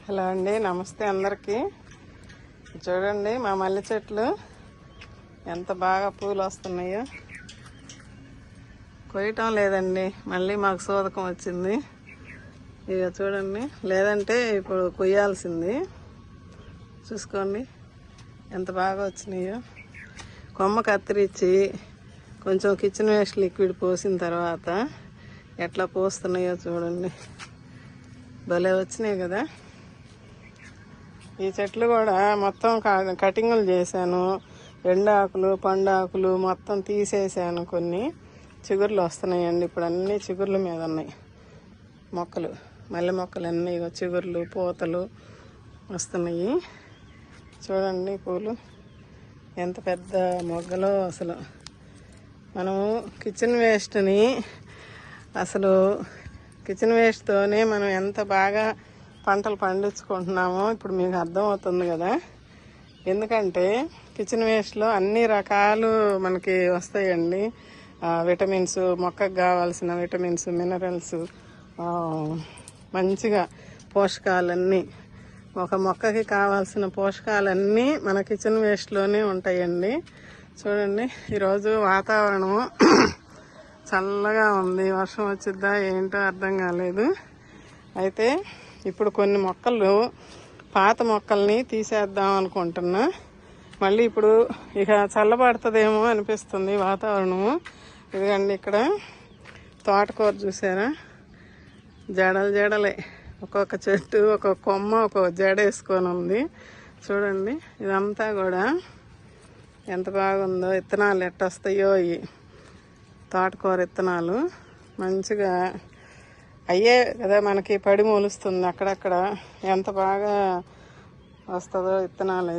Hello అండి, నమస్తే అందరికీ. చూడండి మా మల్లె చెట్లు ఎంత బాగా పూలు వస్తున్నాయో. కొయ్యటం లేదండి, మళ్ళీ మాకు సోదకం వచ్చింది. ఇక చూడండి, లేదంటే ఇప్పుడు కొయ్యాల్సింది. చూసుకోండి ఎంత బాగా వచ్చినాయో. కొమ్మ కత్తిరించి కొంచెం కిచెన్ వేస్ట్ లిక్విడ్ పోసిన తర్వాత ఎట్లా పోస్తున్నాయో చూడండి, భలే వచ్చినాయి కదా. ఈ చెట్లు కూడా మొత్తం కటింగులు చేశాను. ఎండాకులు పండాకులు మొత్తం తీసేసాను. కొన్ని చిగుర్లు వస్తున్నాయండి, ఇప్పుడు అన్ని చిగుర్ల మీద ఉన్నాయి మొక్కలు. మల్లె మొక్కలు అన్నీ చిగుర్లు పూతలు వస్తున్నాయి. చూడండి పూలు ఎంత పెద్ద మొగ్గలో. అసలు మనము కిచెన్ వేస్ట్ని కిచెన్ వేస్ట్తోనే మనం ఎంత బాగా పంటలు పండించుకుంటున్నామో ఇప్పుడు మీకు అర్థమవుతుంది కదా. ఎందుకంటే కిచెన్ వేస్ట్లో అన్ని రకాలు మనకి వస్తాయండి. విటమిన్స్, మొక్కకు కావాల్సిన విటమిన్స్, మినరల్స్, మంచిగా పోషకాలన్నీ, ఒక మొక్కకి కావాల్సిన పోషకాలన్నీ మన కిచెన్ వేస్ట్లోనే ఉంటాయండి. చూడండి, ఈరోజు వాతావరణం చల్లగా ఉంది. వర్షం వచ్చిద్దా ఏంటో అర్థం కాలేదు. అయితే ఇప్పుడు కొన్ని మొక్కలు, పాత మొక్కల్ని తీసేద్దాం అనుకుంటున్నా. మళ్ళీ ఇప్పుడు ఇక చల్లబడుతుందేమో అనిపిస్తుంది వాతావరణము. ఇదిగండి, ఇక్కడ తోటకూర చూసారా, జడలు జడలే. ఒక్కొక్క చెట్టు ఒక్కొక్క కొమ్మ ఒక్కొక్క జడ వేసుకొని ఉంది. చూడండి ఇదంతా కూడా ఎంత బాగుందో. విత్తనాలు ఎట్టొస్తాయో ఈ తోటకూర విత్తనాలు. మంచిగా అయ్యే కదా మనకి పడి మొలుస్తుంది అక్కడక్కడ. ఎంత బాగా వస్తుందో విత్తనాలు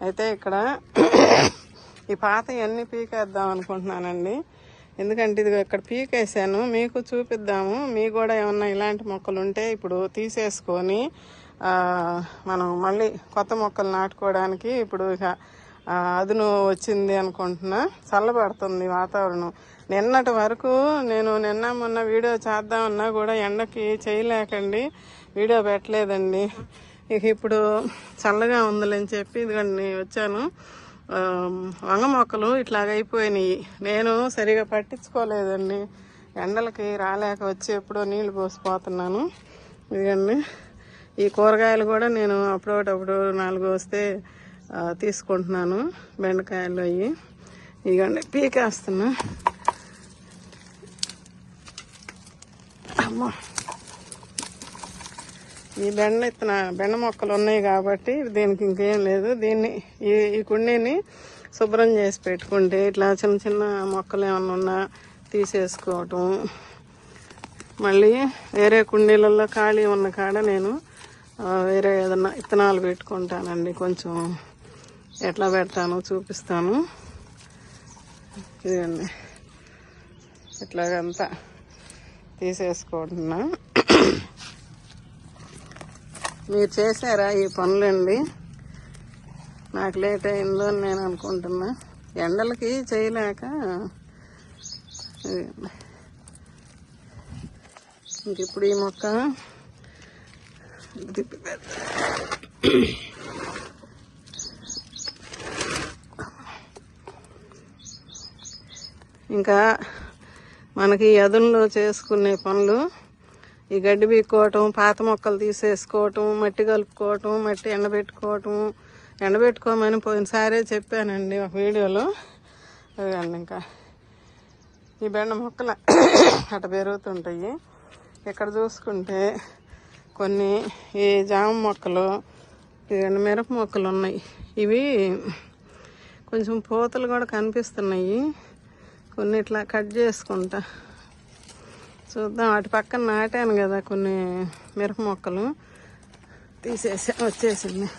అయితే ఇక్కడ ఈ పాత ఇవన్నీ పీకేద్దాం అనుకుంటున్నానండి. ఎందుకంటే ఇది ఇక్కడ పీకేసాను, మీకు చూపిద్దాము. మీకు కూడా ఏమన్నా ఇలాంటి మొక్కలు ఉంటే ఇప్పుడు తీసేసుకొని మనం మళ్ళీ కొత్త మొక్కలు నాటుకోవడానికి ఇప్పుడు ఇక అదును వచ్చింది అనుకుంటున్నా. చల్లబడుతుంది వాతావరణం. నిన్నటి వరకు నేను నిన్న మొన్న వీడియో చేద్దామన్నా కూడా ఎండకి చేయలేకండి వీడియో పెట్టలేదండి. ఇక ఇప్పుడు చల్లగా ఉందని చెప్పి ఇదిగండి వచ్చాను. వంగ మొక్కలు ఇట్లాగైపోయినాయి. నేను సరిగా పట్టించుకోలేదండి, ఎండలకి రాలేక వచ్చి ఎప్పుడో నీళ్లు పోసిపోతున్నాను. ఇదిగండి, ఈ కూరగాయలు కూడా నేను అప్పుడప్పుడు 4 వస్తే తీసుకుంటున్నాను. బెండకాయలు అవి ఇదిగండి పీకేస్తున్నా. అమ్మా, ఈ బెండ మొక్కలు ఉన్నాయి కాబట్టి దీనికి ఇంకేం లేదు. దీన్ని ఈ కుండీని శుభ్రం చేసి పెట్టుకుంటే ఇట్లా చిన్న చిన్న మొక్కలు ఏమన్నా ఉన్నా తీసేసుకోవటం. మళ్ళీ వేరే కుండీలలో ఖాళీ ఉన్న కాడ నేను వేరే ఏదన్నా విత్తనాలు పెట్టుకుంటానండి. కొంచెం ఎట్లా పెడతానో చూపిస్తాను. ఇదండి, ఇట్లాగంతా తీసేసుకుంటున్నా. మీరు చేశారా ఈ పనులండి? నాకు లేట్ అయిందో అని నేను అనుకుంటున్నా. ఎండలకి చేయలేక ఇంక ఇప్పుడు ఈ మొక్క తిప్పి పెడతా. ఇంకా మనకి అదునులో చేసుకునే పనులు, ఈ గడ్డి పీక్కోవటం, పాత మొక్కలు తీసేసుకోవటం, మట్టి కలుపుకోవటం, మట్టి ఎండబెట్టుకోమని పోయినసారే చెప్పానండి ఒక వీడియోలో. అదండి, ఇంకా ఈ బెండ మొక్కలు అట్ట పెరుగుతుంటాయి. ఇక్కడ చూసుకుంటే కొన్ని ఈ జామ మొక్కలు, ఇవన్నీ మిరప మొక్కలు ఉన్నాయి. ఇవి కొంచెం పూతలు కూడా కనిపిస్తున్నాయి. కొన్ని ఇట్లా కట్ చేసుకుంటా చూద్దాం. వాటి పక్కన నాటాను కదా కొన్ని మిరప మొక్కలు, వచ్చేసింది.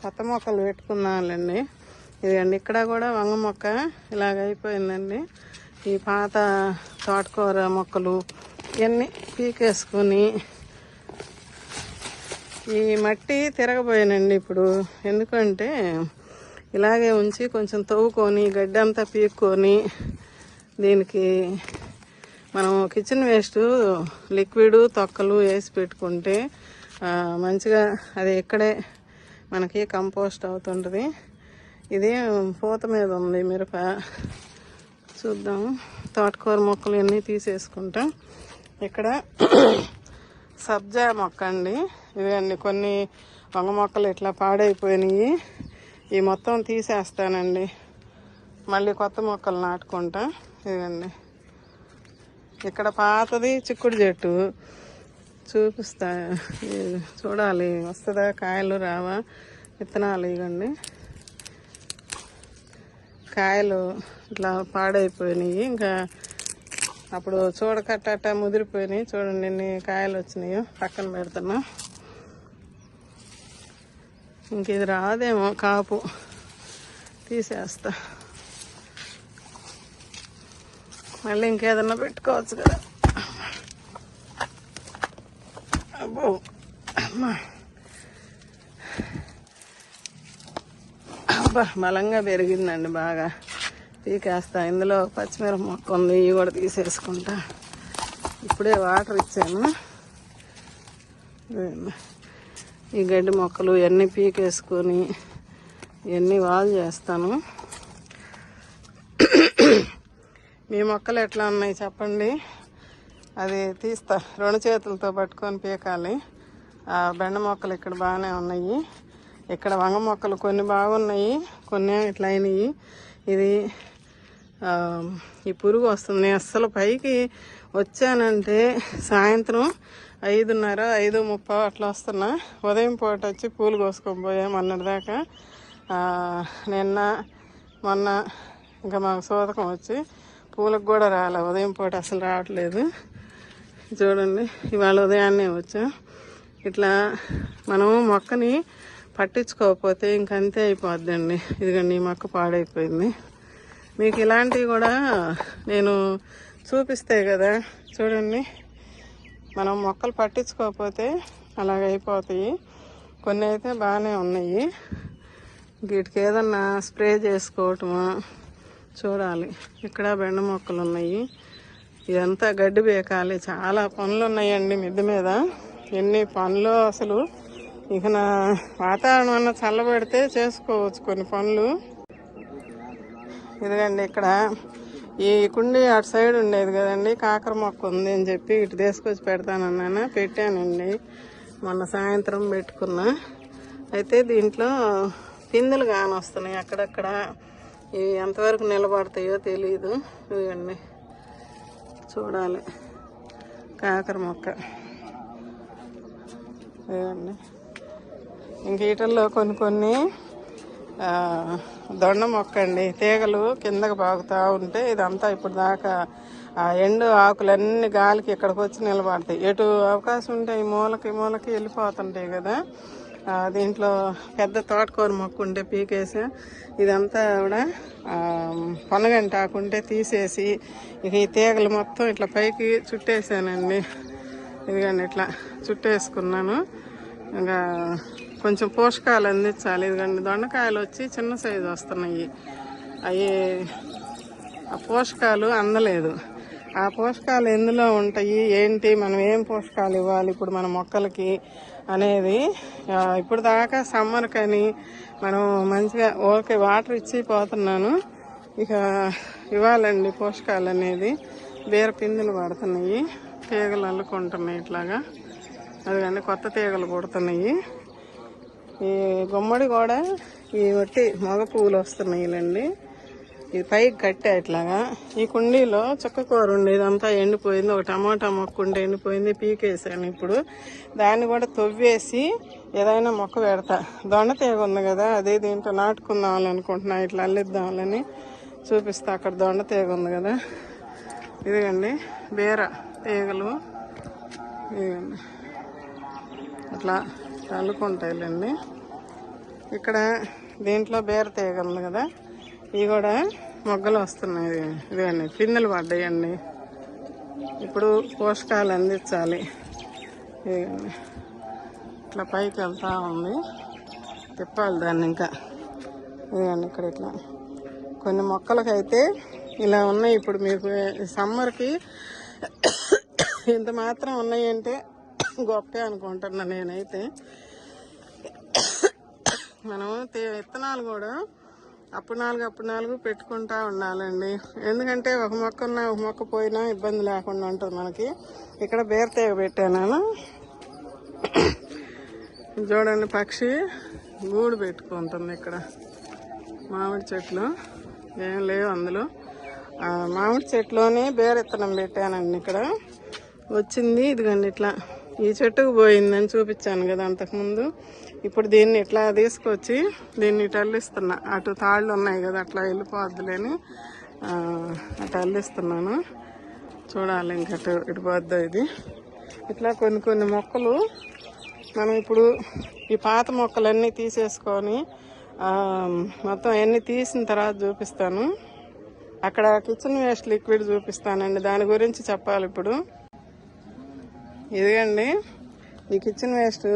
కొత్త మొక్కలు పెట్టుకున్నానండి. ఇదండి, ఇక్కడ కూడా వంగ మొక్క ఇలాగైపోయిందండి. ఈ పాత తోటకూర మొక్కలు ఇవన్నీ పీకేసుకొని ఈ మట్టి తిరగబోయానండి ఇప్పుడు. ఎందుకంటే ఇలాగే ఉంచి కొంచెం తవ్వుకొని గడ్డి అంతా పీక్కొని దీనికి మనం కిచెన్ వేస్ట్ లిక్విడ్ తొక్కలు వేసి పెట్టుకుంటే మంచిగా అది ఇక్కడే మనకి కంపోస్ట్ అవుతుంటుంది. ఇది పూత మీద ఉంది మిరప. చూద్దాం. తోటకూర మొక్కలు అన్నీ తీసేసుకుంటాం. ఇక్కడ సబ్జా మొక్క అండి. ఇదండి కొన్ని వంగ మొక్కలు ఇట్లా పాడైపోయినాయి. ఈ మొత్తం తీసేస్తానండి, మళ్ళీ కొత్త మొక్కలు నాటుకుంటా. ఇదండి ఇక్కడ పాతది చిక్కుడు చెట్టు చూపిస్తా, చూడాలి వస్తుందా కాయలు రావా విత్తనాలు. ఇవ్వండి కాయలు ఇట్లా పాడైపోయినాయి, ఇంకా అప్పుడు చూడకట్ట ముదిరిపోయినాయి. చూడండి ఎన్ని కాయలు వచ్చినాయో. పక్కన పెడుతున్నా. ఇంక ఇది రాదేమో కాపు, తీసేస్తా. మళ్ళీ ఇంకేదన్నా పెట్టుకోవచ్చు కదా. అబ్బో అమ్మా, అబ్బా బలంగా పెరిగిందండి బాగా. పీకేస్తా. ఇందులో పచ్చిమిరప మొక్క ఉంది, ఇవి కూడా తీసేసుకుంటా. ఇప్పుడే వాటర్ ఇచ్చాను. ఈ గడ్డి మొక్కలు ఇవన్నీ పీకేసుకొని ఇవన్నీ వాల్ చేస్తాను. మీ మొక్కలు ఎట్లా ఉన్నాయి చెప్పండి. అది తీస్తా, 2 చేతులతో పట్టుకొని పీకాలి. ఆ బెండ మొక్కలు ఇక్కడ బాగానే ఉన్నాయి. ఇక్కడ వంగ మొక్కలు కొన్ని బాగున్నాయి, కొన్ని ఇట్లా అయినాయి. ఇది ఈ పురుగు వస్తుంది. అస్సలు పైకి వచ్చానంటే సాయంత్రం 5:30, 5:30 అట్లా వస్తున్నా. ఉదయం పూట వచ్చి పూలు కోసుకొని పోయాం మొన్నటిదాకా. నిన్న మొన్న ఇంకా మాకు సోదకం వచ్చి పూలకు కూడా రాలే. ఉదయం పూట అసలు రావట్లేదు. చూడండి ఇవాళ ఉదయాన్నే వచ్చా. ఇట్లా మనం మొక్కని పట్టించుకోకపోతే ఇంకంతే అయిపోద్దండి. ఇదిగండి ఈ మొక్క పాడైపోయింది. మీకు ఇలాంటివి కూడా నేను చూపిస్తే కదా. చూడండి మనం మొక్కలు పట్టించుకోకపోతే అలాగైపోతాయి. కొన్ని అయితే బాగానే ఉన్నాయి. వీటికి ఏదన్నా స్ప్రే చేసుకోవటమా చూడాలి. ఇక్కడ బెండ మొక్కలు ఉన్నాయి. ఇదంతా గడ్డి బేకాలి. చాలా పనులు ఉన్నాయండి మిద్దె మీద. ఎన్ని పనులు అసలు. ఇక నా వాతావరణం అన్న చల్లబడితే చేసుకోవచ్చు కొన్ని పనులు. ఇదిగండి ఇక్కడ ఈ కుండీ అటు సైడ్ ఉండేది కదండి, కాకర మొక్క ఉంది అని చెప్పి ఇటు తీసుకొచ్చి పెడతానన్నాను. పెట్టానండి మొన్న సాయంత్రం పెట్టుకున్నా. అయితే దీంట్లో పిందెలు కాని వస్తున్నాయి అక్కడక్కడ. ఇవి ఎంతవరకు నిలబడతాయో తెలీదు. ఇదిగండి చూడాలి. కాకర మొక్క ఇదిగండి. ఇంక వీటిల్లో కొన్ని దొండ మొక్క అండి. తీగలు కిందకి బాగుతూ ఉంటే ఇదంతా ఇప్పుడు దాకా ఆ ఎండు ఆకులన్నీ గాలికి ఇక్కడికి వచ్చి నిలబడతాయి. ఎటు అవకాశం ఉంటే ఈ మూలకి వెళ్ళిపోతుంటాయి కదా. దీంట్లో పెద్ద తోటకూర మొక్క ఉంటే పీకేసా. ఇదంతా కూడా పొనగంటి ఆకుంటే తీసేసి ఇక ఈ తీగలు మొత్తం ఇట్లా పైకి చుట్టేసానండి. ఇదిగండి ఇట్లా చుట్టేసుకున్నాను. ఇంకా కొంచెం పోషకాలు అందించాలి. ఇదిగండి దొండకాయలు వచ్చి చిన్న సైజు వస్తున్నాయి. అవి ఆ పోషకాలు అందలేదు. ఆ పోషకాలు ఎందులో ఉంటాయి ఏంటి, మనం ఏం పోషకాలు ఇవ్వాలి ఇప్పుడు మన మొక్కలకి అనేది. ఇప్పుడు దాకా సమ్మర్ కానీ మనం మంచిగా ఓకే వాటర్ ఇచ్చి పోతున్నాను. ఇక ఇవ్వాలండి పోషకాలు అనేది. బీర పిందులు పడుతున్నాయి, తీగలు అల్లుకుంటున్నాయి ఇట్లాగా. అదిగండి కొత్త తీగలు పుడుతున్నాయి. ఈ గుమ్మడి కూడా ఈ వట్టి మగ పువ్వులు వస్తున్నాయిలండి. ఇది పైకి కట్టా ఇట్లాగా. ఈ కుండీలో చుక్కకూర ఉండేది అంతా ఎండిపోయింది. ఒక టమాటా మొక్క ఉంటే ఎండిపోయింది, పీకేసాను. ఇప్పుడు దాన్ని కూడా తవ్వేసి ఏదైనా మొక్క పెడతా. దొండ తీగ ఉంది కదా, అదే దీంట్లో నాటుకుందామని అనుకుంటున్నా. ఇట్లా అల్లిద్దామని చూపిస్తా. అక్కడ దొండ తీగ ఉంది కదా. ఇదిగండి బీర తీగలు. ఇదిగండి అట్లా అల్లుకుంటాయిలండి. ఇక్కడ దీంట్లో బీర తీగ ఉంది కదా, ఇవి కూడా మొగ్గలు వస్తున్నాయి. ఇదిగండి పిందెలు పడ్డాయండి. ఇప్పుడు పోషకాలు అందించాలి. ఇదిగండి ఇట్లా పైకి వెళ్తా ఉంది. తిప్పాలి దాన్ని ఇంకా. ఇదిగండి ఇక్కడ ఇట్లా కొన్ని మొక్కలకైతే ఇలా ఉన్నాయి. ఇప్పుడు మీకు సమ్మర్కి ఇంత మాత్రం ఉన్నాయంటే గొప్పే అనుకుంటున్నా నేనైతే. మనం విత్తనాలు కూడా అప్పుడు నాలుగు పెట్టుకుంటా ఉండాలండి. ఎందుకంటే ఒక మొక్క ఉన్నా ఒక మొక్క పోయినా ఇబ్బంది లేకుండా ఉంటుంది మనకి. ఇక్కడ బీరతీగ పెట్టాను చూడండి, పక్షి గూడు పెట్టుకుంటుంది ఇక్కడ. మామిడి చెట్లు ఏం లేవు అందులో. మామిడి చెట్లోనే బీరెత్తనం పెట్టానండి. ఇక్కడ వచ్చింది ఇదిగండి, ఇట్లా ఈ చెట్టుకు పోయిందని చూపించాను కదా అంతకుముందు. ఇప్పుడు దీన్ని ఇట్లా తీసుకొచ్చి దీన్ని ఇటు అల్లిస్తున్నా. అటు తాళ్ళు ఉన్నాయి కదా, అట్లా వెళ్ళిపోద్దులేని అటు అల్లిస్తున్నాను. చూడాలి ఇంకటు ఇటు పోద్దా ఇది. ఇట్లా కొన్ని మొక్కలు మనం ఇప్పుడు ఈ పాత మొక్కలన్నీ తీసేసుకొని మొత్తం అన్నీ తీసిన తర్వాత చూపిస్తాను. అక్కడ కిచెన్ వేస్ట్ లిక్విడ్ చూపిస్తానండి, దాని గురించి చెప్పాలి ఇప్పుడు. ఇదిగండి ఈ కిచెన్ వేస్ట్.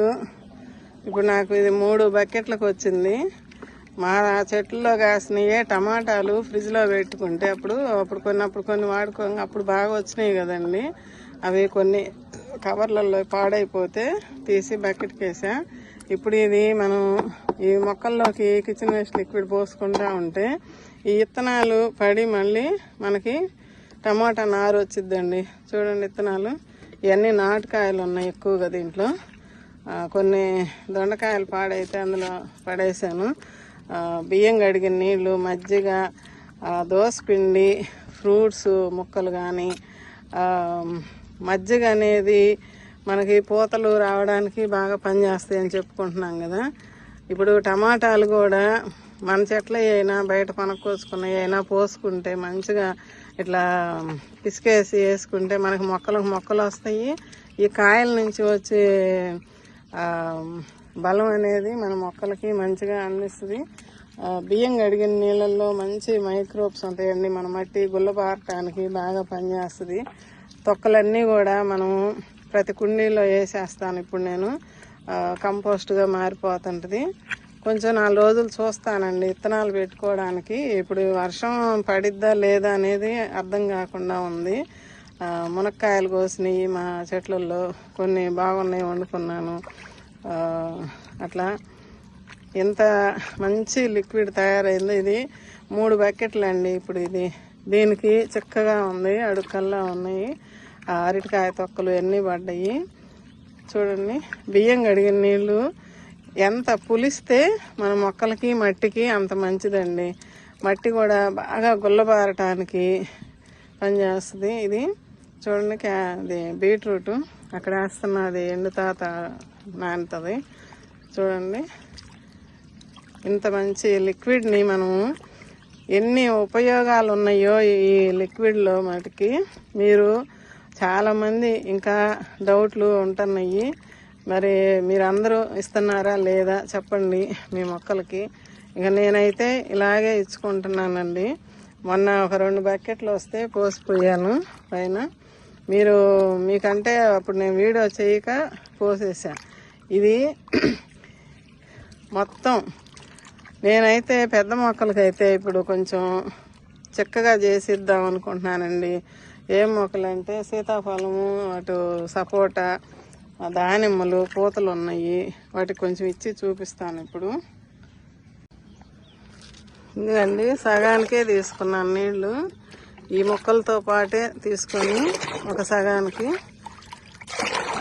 ఇప్పుడు నాకు ఇది 3 బకెట్లకు వచ్చింది. మా చెట్లలో కాసినయే టమాటాలు ఫ్రిడ్జ్లో పెట్టుకుంటే అప్పుడు కొన్ని వాడుకోగా అప్పుడు బాగా వచ్చినాయి కదండి. అవి కొన్ని కవర్లలో పాడైపోతే తీసి బకెట్కి వేసా. ఇప్పుడు ఇది మనం ఈ మొక్కల్లోకి కిచెన్ వేస్ట్ లిక్విడ్ పోసుకుంటా ఉంటే ఈ విత్తనాలు పడి మళ్ళీ మనకి టమాటా నారు వచ్చిద్దండి. చూడండి విత్తనాలు ఇవన్నీ నాటుకాయలు ఉన్నాయి ఎక్కువగా దీంట్లో. కొన్ని దొండకాయలు పాడైతే అందులో పడేసాను. బియ్యం కడిగిన నీళ్ళు, మజ్జిగ, దోసపిండి, ఫ్రూట్స్ ముక్కలు కానీ, మజ్జిగ అనేది మనకి పూతలు రావడానికి బాగా పనిచేస్తాయి అని చెప్పుకుంటున్నాం కదా. ఇప్పుడు టమాటాలు కూడా మన చెట్లు అయినా బయట పనక్కోసుకున్నవి అయినా పోసుకుంటే మంచిగా ఇట్లా పిసికేసి వేసుకుంటే మనకి మొక్కలు వస్తాయి. ఈ కాయల నుంచి వచ్చే బలం అనేది మన మొక్కలకి మంచిగా అందిస్తుంది. బియ్యం కడిగిన నీళ్ళల్లో మంచి మైక్రోబ్స్ ఉంటాయండి. మన మట్టి గుల్లబారటానికి బాగా పనిచేస్తుంది. తొక్కలన్నీ కూడా మనం ప్రతి కుండీలో వేసేస్తాను. ఇప్పుడు నేను కంపోస్ట్గా మారిపోతుంటుంది. కొంచెం 4 రోజులు చూస్తానండి విత్తనాలు పెట్టుకోవడానికి. ఇప్పుడు వర్షం పడిద్దా లేదా అనేది అర్థం కాకుండా ఉంది. మునక్కాయలు కోసినాయి మా చెట్లలో, కొన్ని బాగున్నాయి వండుకున్నాను. అట్లా ఎంత మంచి లిక్విడ్ తయారైంది. ఇది 3 బకెట్లు అండి. ఇప్పుడు దీనికి చిక్కగా ఉంది, అడుక్కల్లా ఉన్నాయి. అరటికాయ తొక్కలు అన్నీ పడ్డాయి. చూడండి బియ్యం కడిగిన నీళ్ళు ఎంత పులిస్తే మన మొక్కలకి మట్టికి అంత మంచిదండి. మట్టి కూడా బాగా గుల్లబారటానికి పనిచేస్తుంది. ఇది చూడండి అది బీట్రూట్ అక్కడ వేస్తున్నది ఎండుతాత నానుతుంది. చూడండి ఇంత మంచి లిక్విడ్ని మనము ఎన్ని ఉపయోగాలు ఉన్నాయో ఈ లిక్విడ్లో మటుకి మీరు చాలామంది ఇంకా డౌట్లు ఉంటున్నాయి. మరి మీరు అందరూ ఇస్తున్నారా లేదా చెప్పండి మీ మొక్కలకి. ఇక నేనైతే ఇలాగే ఇచ్చుకుంటున్నానండి. మొన్న ఒక 2 బకెట్లు వస్తే పోసిపోయాను పైన. మీకంటే అప్పుడు నేను వీడియో చేయక పోసేసా. ఇది మొత్తం నేనైతే పెద్ద మొక్కలకైతే ఇప్పుడు కొంచెం చిక్కగా చేసిద్దాం అనుకుంటున్నానండి. ఏం మొక్కలంటే సీతాఫలము, అటు సపోటా, దానిమ్మలు, పూతలు ఉన్నాయి. వాటికి కొంచెం ఇచ్చి చూపిస్తాను ఇప్పుడు. ఇదండి సగానికే తీసుకున్నాను నీళ్లు. ఈ మొక్కలతో పాటే తీసుకొని ఒక సగానికి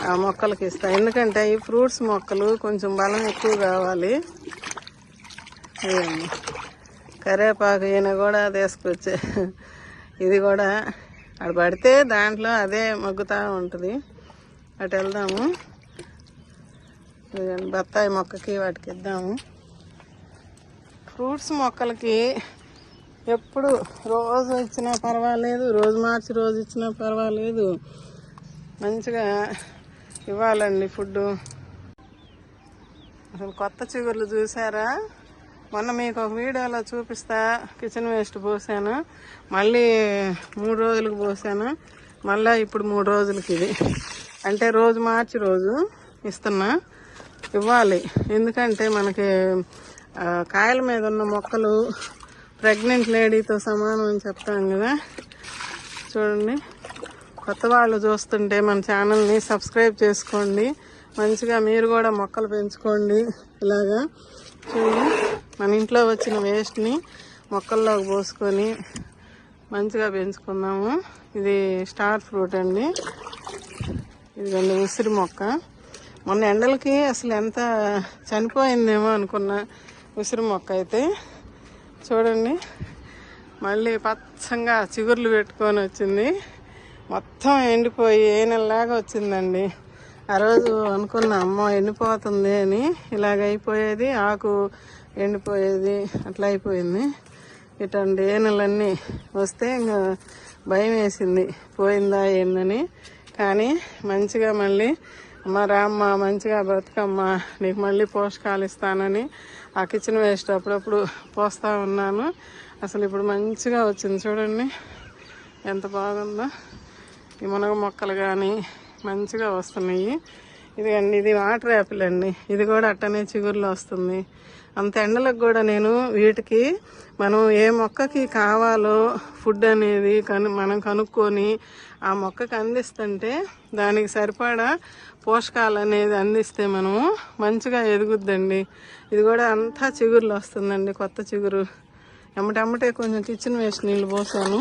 ఆ మొక్కలకి ఇస్తాను. ఎందుకంటే ఈ ఫ్రూట్స్ మొక్కలు కొంచెం బలం ఎక్కువ కావాలి. కరివేపాకు ఈయన కూడా తీసుకొచ్చే. ఇది కూడా అక్కడ పడితే దాంట్లో అదే మగ్గుతూ ఉంటుంది. అటు వెళ్దాము. బత్తాయి మొక్కకి వాటికి ఇద్దాము. ఫ్రూట్స్ మొక్కలకి ఎప్పుడు రోజు ఇచ్చినా పర్వాలేదు, రోజు మార్చి రోజు ఇచ్చినా పర్వాలేదు, మంచిగా ఇవ్వాలండి ఫుడ్. అసలు కొత్త చిగుర్లు చూసారా? మొన్న మీకు ఒక వీడియోలో చూపిస్తా. కిచెన్ వేస్ట్ పోసాను, మళ్ళీ 3 రోజులకు పోసాను, మళ్ళీ ఇప్పుడు 3 రోజులకి. ఇది అంటే రోజు మార్చి రోజు ఇవ్వాలి. ఎందుకంటే మనకి కాయల మీద ఉన్న మొక్కలు ప్రెగ్నెంట్ లేడీతో సమానం అని చెప్తాం కదా. చూడండి, కొత్త వాళ్ళు చూస్తుంటే మన ఛానల్ని సబ్స్క్రైబ్ చేసుకోండి. మంచిగా మీరు కూడా మొక్కలు పెంచుకోండి. ఇలాగా చూడండి, మన ఇంట్లో వచ్చిన వేస్ట్ని మొక్కల్లోకి పోసుకొని మంచిగా పెంచుకుందాము. ఇది స్టార్ ఫ్రూట్ అండి. ఇదిగోండి ఉసిరి మొక్క. మొన్న ఎండలకి అసలు ఎంత చనిపోయిందేమో అనుకున్న ఉసిరి మొక్క అయితే చూడండి, మళ్ళీ పచ్చంగా చిగుర్లు పెట్టుకొని వచ్చింది. మొత్తం ఎండిపోయి ఏ నెలలాగా వచ్చిందండి. ఆ రోజు అనుకున్న అమ్మో ఎండిపోతుంది అని, ఇలాగ అయిపోయేది, ఆకు ఎండిపోయేది, అట్లా అయిపోయింది. ఇట్లాంటి ఏనులన్నీ వస్తే ఇంకా భయం వేసింది పోయిందా ఏందని. కానీ మంచిగా మళ్ళీ అమ్మ రామ్మ మంచిగా బతుకమ్మ, నీకు మళ్ళీ పోషకాలు ఇస్తానని ఆ కిచెన్ వేస్ట్ అప్పుడప్పుడు పోస్తూ ఉన్నాను. అసలు ఇప్పుడు మంచిగా వచ్చింది చూడండి, ఎంత బాగుందో. ఈ మునగ మొక్కలు కానీ మంచిగా వస్తున్నాయి. ఇది వాటర్ యాపిల్ అండి. ఇది కూడా అట్టనే చిగురులో వస్తుంది. అంత ఎండలకు కూడా నేను వీటికి మనం ఏ మొక్కకి కావాలో ఫుడ్ అనేది మనం కనుక్కొని ఆ మొక్కకి అందిస్తుంటే దానికి సరిపడా పోషకాలు అనేది అందిస్తే మనము మంచిగా ఎదుగుద్దండి. ఇది కూడా అంతా చిగురులో వస్తుందండి, కొత్త చిగురు. ఎమ్మటెమ్మటే కొంచెం కిచెన్ వేస్ట్ నీళ్ళు పోసాను.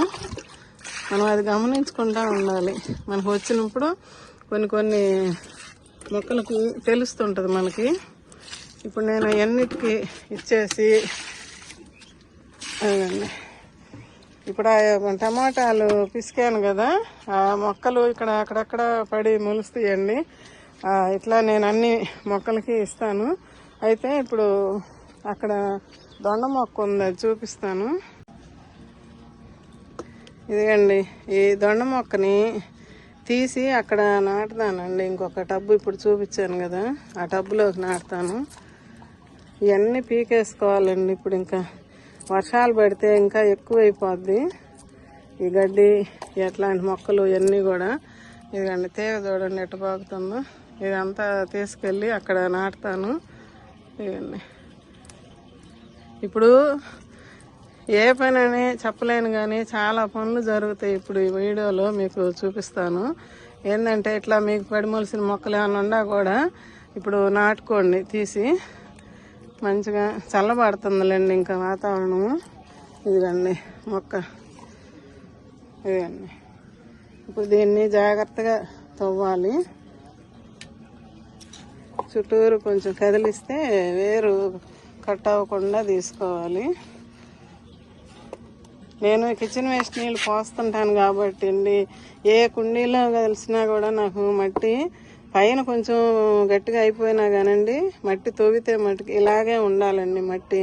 మనం అది గమనించుకుంటూ ఉండాలి. మనకు వచ్చినప్పుడు కొన్ని మొక్కలకి తెలుస్తుంటుంది మనకి. ఇప్పుడు నేను అన్నిటికీ ఇచ్చేసి అదండి, ఇప్పుడు టమాటాలు పిసికాను కదా, ఆ మొక్కలు ఇక్కడ అక్కడక్కడ పడి మొలుస్తాయండి. ఇట్లా నేను అన్ని మొక్కలకి ఇస్తాను. అయితే ఇప్పుడు అక్కడ దొండ మొక్క ఉంది, అది చూపిస్తాను. ఇదిగండి, ఈ దొండ మొక్కని తీసి అక్కడ నాటుతానండి. ఇంకొక టబ్బు ఇప్పుడు చూపించాను కదా, ఆ టబ్బులోకి నాటుతాను. ఇవన్నీ పీకేసుకోవాలండి. ఇప్పుడు ఇంకా వర్షాలు పడితే ఇంకా ఎక్కువైపోద్ది ఈ గడ్డి, ఎట్లాంటి మొక్కలు ఇవన్నీ కూడా. ఇదిగండి తీగ చూడండి ఎట్ట బాగుతుందో. ఇదంతా తీసుకెళ్ళి అక్కడ నాటుతాను. ఇదండి, ఇప్పుడు ఏ పని అని చెప్పలేను కానీ చాలా పనులు జరుగుతాయి. ఇప్పుడు ఈ వీడియోలో మీకు చూపిస్తాను. ఏంటంటే ఇట్లా మీకు పడిమొలిసిన మొక్కలు ఏమైనా ఉన్నా కూడా ఇప్పుడు నాటుకోండి తీసి. మంచిగా చల్లబడుతుందిలేండి ఇంకా వాతావరణము. ఇదిగండి మొక్క, ఇదిగండి. ఇప్పుడు దీన్ని జాగ్రత్తగా తవ్వాలి. చుట్టూరు కొంచెం కదిలిస్తే వేరు కట్ అవ్వకుండా తీసుకోవాలి. నేను కిచెన్ వేస్ట్ నీళ్ళు పోస్తుంటాను కాబట్టి అండి, ఏ కుండీలో కలిసినా కూడా నాకు మట్టి పైన కొంచెం గట్టిగా అయిపోయినా కానండి, మట్టి తవ్వితే మట్టికి ఇలాగే ఉండాలండి. మట్టి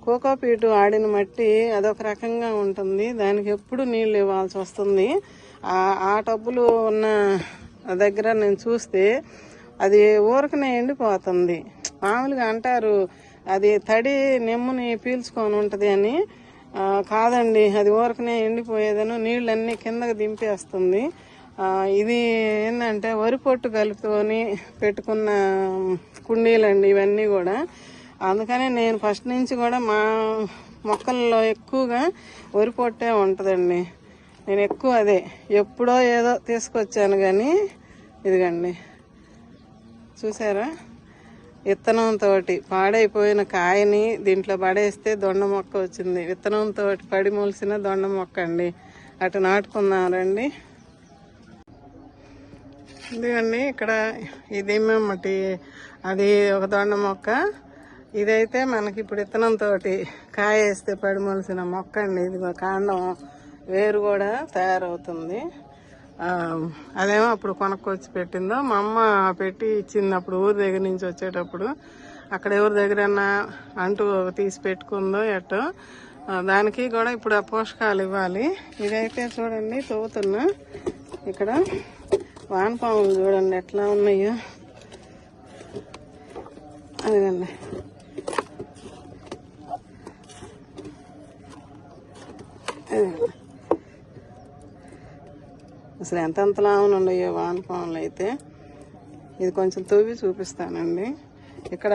కోకోపీటు ఆడిన మట్టి అదొక రకంగా ఉంటుంది, దానికి ఎప్పుడు నీళ్ళు ఇవ్వాల్సి వస్తుంది. ఆ టబ్బులు ఉన్న దగ్గర నేను చూస్తే అది ఊరకనే ఎండిపోతుంది. మామూలుగా అంటారు అది తడి నెమ్ముని పీల్చుకొని ఉంటుంది అని. కాదండి, అది ఊరకనే ఎండిపోయేదను, నీళ్ళన్నీ కిందకి దింపేస్తుంది. ఇది ఏంటంటే వరి పొట్టు కలుపుకొని పెట్టుకున్న కుండీలండి ఇవన్నీ కూడా. అందుకనే నేను ఫస్ట్ నుంచి కూడా మా మొక్కల్లో ఎక్కువగా వరి పొట్టే ఉంటుందండి. నేను ఎక్కువ అదే ఎప్పుడో ఏదో తీసుకొచ్చాను కానీ. ఇదిగండి చూసారా, విత్తనంతో పాడైపోయిన కాయని దీంట్లో పడేస్తే దొండ మొక్క వచ్చింది. విత్తనంతో పడి మొలిసిన దొండ మొక్క అండి. అటు నాటుకుందాం రండి. ఇదిగండి, ఇక్కడ ఇది మట్టి, అది ఒక దొండ మొక్క. ఇదైతే మనకి ఇప్పుడు విత్తనంతో కాయ వేస్తే పడి మొలిసిన మొక్క అండి. ఇది కాండం వేరు కూడా తయారవుతుంది. అదేమో అప్పుడు కొనుక్కొచ్చి పెట్టిందో మా అమ్మ పెట్టి ఇచ్చింది. అప్పుడు ఊరి దగ్గర నుంచి వచ్చేటప్పుడు అక్కడ ఎవరి దగ్గరన్నా అంటూ తీసి పెట్టుకుందో ఎట్టో, దానికి కూడా ఇప్పుడు ఆ పోషకాలు ఇవ్వాలి. ఇదైతే చూడండి తవ్వుతున్నా. ఇక్కడ వానపాములు చూడండి ఎట్లా ఉన్నాయో. అదిగండి, అసలు ఎంతలా ఉన్నాయో వానపాములు అయితే. ఇది కొంచెం తవ్వి చూపిస్తానండి. ఇక్కడ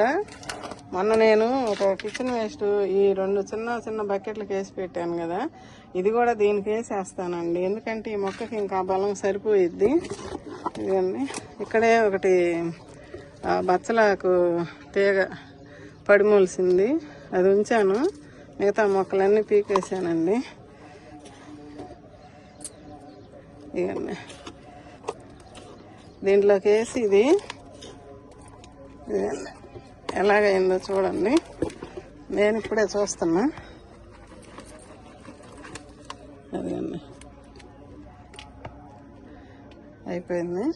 మొన్న నేను ఒక కిచెన్ వేస్ట్ ఈ 2 చిన్న బకెట్లకు వేసి పెట్టాను కదా, ఇది కూడా దీనికి వేసేస్తానండి. ఎందుకంటే ఈ మొక్కకి ఇంకా బలం సరిపోయిద్ది. ఇదండి ఇక్కడే ఒకటి బచ్చలాకు తీగ పడిమూలిసింది, అది ఉంచాను. మిగతా మొక్కలన్నీ పీకేసానండి. ఇవన్నీ దీంట్లోకి వేసి ఇది ఎలాగైందో చూడండి. నేను ఇప్పుడే చూస్తున్నా. అదండి అయిపోయింది.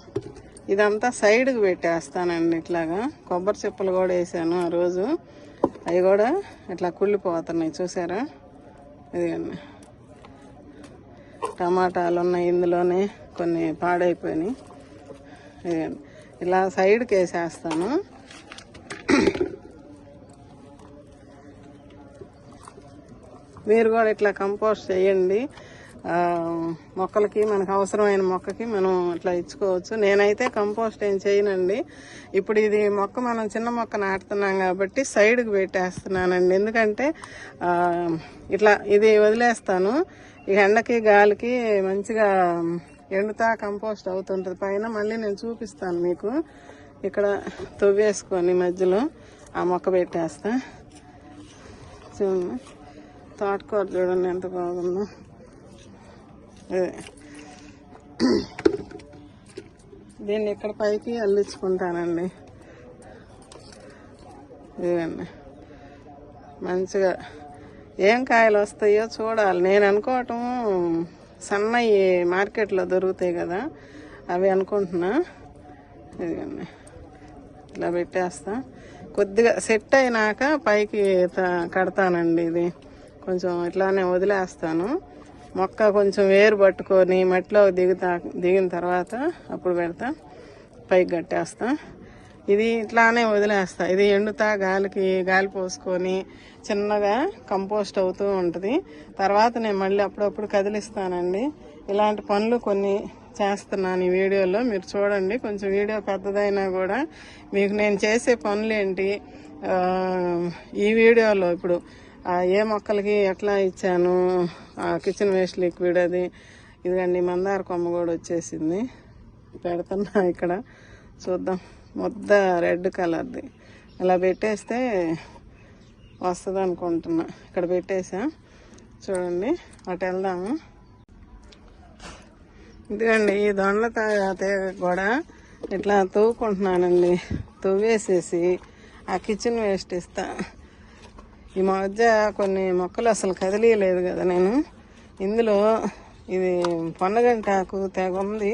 ఇదంతా సైడ్కి పెట్టేస్తానండి. ఇట్లాగా కొబ్బరి చిప్పలు కూడా వేసాను ఆ రోజు, అవి కూడా ఇట్లా కుళ్ళిపోతున్నాయి చూసారా. ఇదిగండి టమాటాలు ఉన్నాయి ఇందులోనే, కొన్ని పాడైపోయినాయి. ఇదిగండి ఇలా సైడ్కి వేసేస్తాను. మీరు కూడా ఇట్లా కంపోస్ట్ చేయండి. మొక్కలకి మనకు అవసరమైన మొక్కకి మనం ఇట్లా ఇచ్చుకోవచ్చు. నేనైతే కంపోస్ట్ ఏం చేయనండి. ఇప్పుడు ఇది మొక్క మనం చిన్న మొక్క నాటుతున్నాం కాబట్టి సైడ్కి పెట్టేస్తున్నానండి. ఎందుకంటే ఇట్లా ఇది వదిలేస్తాను, ఈ ఎండకి గాలికి మంచిగా ఎండుతా కంపోస్ట్ అవుతుంటుంది పైన. మళ్ళీ నేను చూపిస్తాను మీకు. ఇక్కడ తవ్వేసుకొని మధ్యలో ఆ మొక్క పెట్టేస్తా. చూడండి తోటకూర చూడండి ఎంత బాగుందో. దీన్ని ఇక్కడ పైకి అల్లించుకుంటానండి. ఇదండి మంచిగా ఏం కాయలు వస్తాయో చూడాలి. నేను అనుకోవటం సన్నవి మార్కెట్లో దొరుకుతాయి కదా, అవి అనుకుంటున్నా. ఇదిగండి ఇలా పెట్టేస్తా. కొద్దిగా సెట్ అయినాక పైకి కడతానండి. ఇది కొంచెం ఇట్లానే వదిలేస్తాను. మొక్క కొంచెం వేరు పట్టుకొని మట్టిలో దిగిన తర్వాత అప్పుడు పెడతా, పైకి కట్టేస్తా. ఇది ఇట్లానే వదిలేస్తా. ఇది ఎండుతా గాలి పోసుకొని చిన్నగా కంపోస్ట్ అవుతూ ఉంటుంది. తర్వాత నేను మళ్ళీ అప్పుడప్పుడు కదిలిస్తానండి. ఇలాంటి పనులు కొన్ని చేస్తున్నాను ఈ వీడియోలో, మీరు చూడండి. కొంచెం వీడియో పెద్దదైనా కూడా మీకు నేను చేసే పనులు ఏంటి ఈ వీడియోలో ఇప్పుడు ఏ మొక్కలకి ఎట్లా ఇచ్చాను, కిచెన్ వేస్ట్ లిక్విడ్ అది. ఇదిగండి మందార కొమ్మ కూడా వచ్చేసింది, పెడుతున్నా ఇక్కడ. చూద్దాం, ముద్ద రెడ్ కలర్ది ఇలా పెట్టేస్తే వస్తుంది అనుకుంటున్నా. ఇక్కడ పెట్టేసా చూడండి. అటు వెళ్దాము. ఇదిగండి ఈ దొండ తీగ కూడా ఇట్లా తవ్వుకుంటున్నానండి. తవ్వేసేసి ఆ కిచెన్ వేస్ట్ ఇస్తా. ఈ మధ్య కొన్ని మొక్కలు అసలు కదిలీయలేదు కదా నేను. ఇందులో ఇది పొన్నగంటాకు తెగ ఉంది,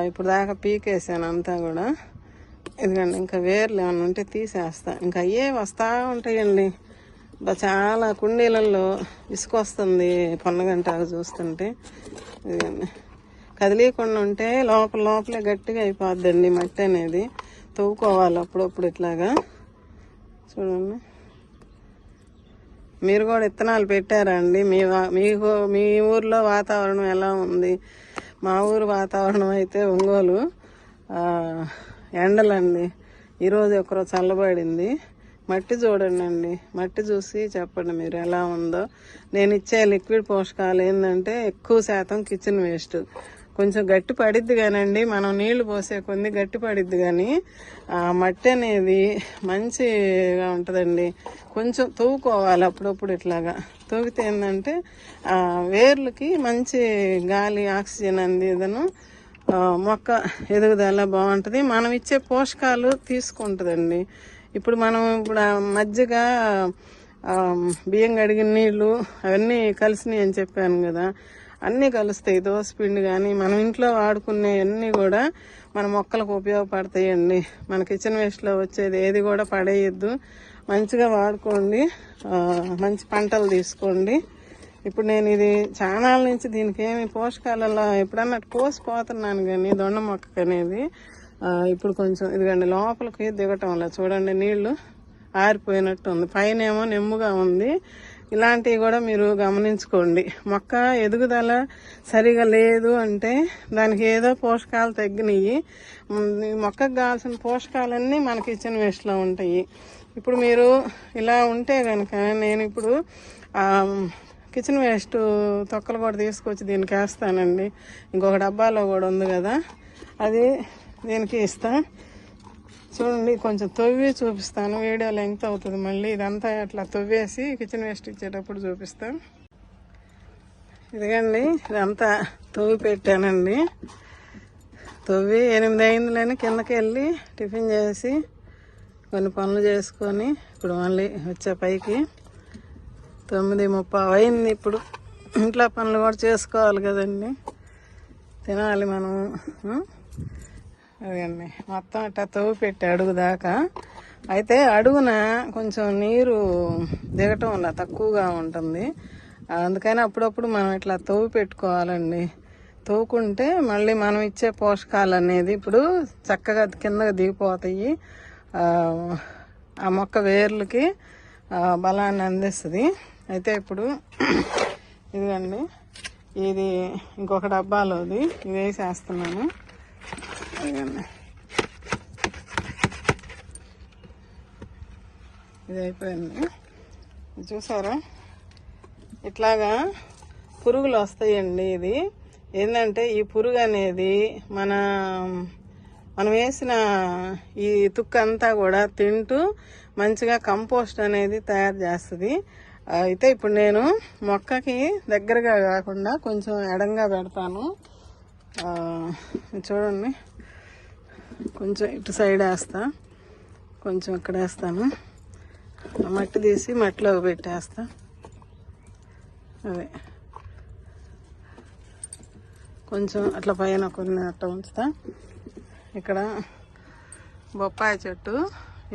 ఇప్పుడు దాకా పీకేసాను అంతా కూడా. ఎందుకంటే ఇంకా వేర్లు ఏమన్నా ఉంటే తీసేస్తా. ఇంకా అయ్యే వస్తూ ఉంటాయండి. చాలా కుండీలలో ఇసుకొస్తుంది పొన్నగంటాకు చూస్తుంటే. ఇదిగండి కదిలీయకుండా ఉంటే లోపలే గట్టిగా అయిపోద్దండి మట్టి అనేది. తవ్వుకోవాలి అప్పుడప్పుడు ఇట్లాగా. చూడండి, మీరు కూడా విత్తనాలు పెట్టారా అండి? మీ ఊర్లో వాతావరణం ఎలా ఉంది? మా ఊరు వాతావరణం అయితే ఒంగోలు ఎండలండి. ఈరోజు ఒకరోజు చల్లబడింది. మట్టి చూడండి అండి, మట్టి చూసి చెప్పండి మీరు ఎలా ఉందో. నేను ఇచ్చే లిక్విడ్ పోషకాలు ఏంటంటే ఎక్కువ శాతం కిచెన్ వేస్ట్. కొంచెం గట్టి పడిద్ది కానండి, మనం నీళ్లు పోసే కొన్ని గట్టి పడిద్ది కానీ మట్టి అనేది మంచిగా ఉంటుందండి. కొంచెం తవ్వుకోవాలి అప్పుడప్పుడు. ఇట్లాగా తవ్వితే ఏంటంటే వేర్లకి మంచి గాలి ఆక్సిజన్ అందేదను, మొక్క ఎదుగుదల బాగుంటుంది. మనం ఇచ్చే పోషకాలు తీసుకుంటుందండి. ఇప్పుడు మజ్జిగ, బియ్యం కడిగిన నీళ్లు అవన్నీ కలిసినాయి అని చెప్పాను కదా, అన్నీ కలుస్తాయి. దోసపిండి కానీ మనం ఇంట్లో వాడుకునే అన్నీ కూడా మన మొక్కలకు ఉపయోగపడతాయండి. మన కిచెన్ వేస్ట్లో వచ్చేది ఏది కూడా పడేయద్దు, మంచిగా వాడుకోండి, మంచి పంటలు తీసుకోండి. ఇప్పుడు నేను ఇది చానాల నుంచి దీనికి ఏమి పోషకాలలో ఎప్పుడన్నా పోసిపోతున్నాను కానీ దొండ మొక్కకు అనేది ఇప్పుడు కొంచెం ఇదిగండి లోపలికి దిగటం వల్ల చూడండి నీళ్లు ఆరిపోయినట్టు ఉంది, పైన ఏమో నెమ్ముగా ఉంది. ఇలాంటివి కూడా మీరు గమనించుకోండి. మొక్క ఎదుగుదల సరిగా లేదు అంటే దానికి ఏదో పోషకాలు తగ్గినాయి. మొక్కకు కావాల్సిన పోషకాలన్నీ మన కిచెన్ వేస్ట్లో ఉంటాయి. ఇప్పుడు మీరు ఇలా ఉంటే కనుక నేను ఇప్పుడు కిచెన్ వేస్ట్ తొక్కలు కూడా తీసుకొచ్చి దీనికి వేస్తానండి. ఇంకొక డబ్బాలో కూడా ఉంది కదా, అది దీనికి ఇస్తా. చూడండి, కొంచెం తవ్వి చూపిస్తాను. వీడియో లెంగ్త్ అవుతుంది మళ్ళీ. ఇదంతా అట్లా తవ్వేసి కిచెన్ వేస్ట్ ఇచ్చేటప్పుడు చూపిస్తాను. ఇదిగండి, ఇదంతా తవ్వి పెట్టానండి. తవ్వి 8 అయిందిలేని కిందకి వెళ్ళి టిఫిన్ చేసి కొన్ని పనులు చేసుకొని ఇప్పుడు మళ్ళీ వచ్చే పైకి. 9:30 అయింది. ఇప్పుడు ఇంట్లో పనులు కూడా చేసుకోవాలి కదండి, తినాలి మనం. అదండి, మొత్తం అట్లా తవ్వి పెట్టి అడుగు దాకా. అయితే అడుగున కొంచెం నీరు దిగటం వల్ల తక్కువగా ఉంటుంది. అందుకని అప్పుడప్పుడు మనం ఇట్లా తవ్వి పెట్టుకోవాలండి. తవ్వుకుంటే మళ్ళీ మనం ఇచ్చే పోషకాలు అనేది ఇప్పుడు చక్కగా కిందకి దిగిపోతాయి. ఆ మొక్క వేర్లకి బలాన్ని అందిస్తుంది. అయితే ఇప్పుడు ఇదిగండి, ఇది ఇంకొక డబ్బాలోది ఇది వేసేస్తున్నాను. ఇదిగండి, ఇది అయిపోయింది. చూసారా, ఇట్లాగా పురుగులు వస్తాయండి. ఇది ఏంటంటే ఈ పురుగు అనేది మనం వేసిన ఈ తుక్కు అంతా కూడా తింటూ మంచిగా కంపోస్ట్ అనేది తయారు చేస్తుంది. అయితే ఇప్పుడు నేను మొక్కకి దగ్గరగా కాకుండా కొంచెం ఎడంగా పెడతాను. చూడండి, కొంచెం ఇటు సైడ్ వేస్తా, కొంచెం ఇక్కడ వేస్తాను. మట్టి తీసి మట్టిలో పెట్టేస్తా. అదే కొంచెం అట్లా పైన కొన్ని అట్లా ఉంచుతా. ఇక్కడ బొప్పాయి చెట్టు,